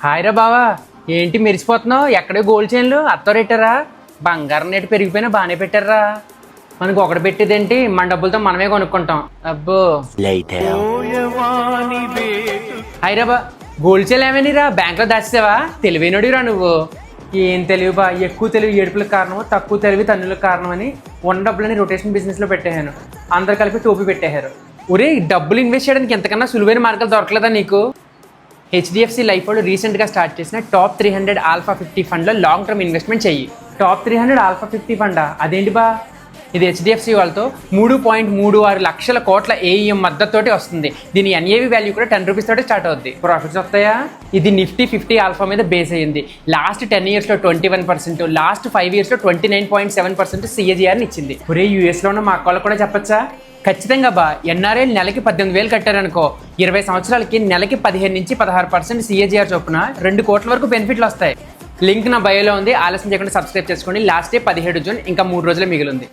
Hi రా బావా, ఏంటి మెరిసిపోతున్నావు? ఎక్కడే గోల్డ్ చైన్లు అత్తరెట్టారా? బంగారం రేటు పెరిగిపోయినా బాగానే పెట్టారా? మనకు ఒకటి పెట్టేదేంటి, మన డబ్బులతో మనమే కొనుక్కుంటాం. అబ్బో హాయ్ రా బా, గోల్డ్ చైన్ ఏమైనా బ్యాంక్లో దాచేసావా? తెలివైనడిరా నువ్వు. ఏం తెలివి బా, ఎక్కువ తెలివి ఏడుపులకు కారణం, తక్కువ తెలివి తన్నులకు కారణం అని ఉన్న డబ్బులని రొటేషన్ బిజినెస్లో పెట్టేశాను. అందరు కలిపి టోపీ పెట్టేశారు. ఒరే, డబ్బులు ఇన్వెస్ట్ చేయడానికి ఎంతకన్నా సులువైన మార్గాలు దొరకలేదా నీకు? హెచ్డిఎఫ్సి లైఫ్ వాళ్ళు రీసెంట్గా స్టార్ట్ చేసిన టాప్ 300 ఆల్ఫా 50 ఫండ్లో లాంగ్ టర్మ్ ఇన్వెస్ట్మెంట్ చెయ్యి. Top 300 alpha 50 funda? అదేంటి బా? ఇది హెచ్డిఎఫ్సి వాళ్ళతో 3.36 లక్షల కోట్ల ఏఈఎం మద్దతుతోటి వస్తుంది. దీని ఎన్ఏవి వాల్యూ కూడా 10 రూపీస్ తోటి స్టార్ట్ అవుద్ది. ప్రాఫిట్స్ వస్తాయా? ఇది నిఫ్టీ 50 ఆల్ఫా మీద బేస్ అయ్యింది. లాస్ట్ 10 ఇయర్స్లో 21%, లాస్ట్ 5 ఇయర్స్లో 29.7% సిఏజీఆర్ని ఇచ్చింది. ఒరే, యూఎస్లో ఉన్న మా అక్క కూడా చెప్పచ్చా? ఖచ్చితంగా బా. ఎన్ఆర్ఐ నెలకి 18,000 కట్టారనుకో, 20 సంవత్సరాలకి నెలకి 15 నుంచి 16% సిఏజీఆర్ చొప్పున 2 కోట్ల వరకు బెనిఫిట్లు వస్తాయి. లింక్ నా బయోలో ఉంది. ఆలస్యం చేయకుండా సబ్స్క్రైబ్ చేసుకోండి. లాస్ట్ డే 17 జూన్, ఇంకా 3 రోజులే మిగిలింది.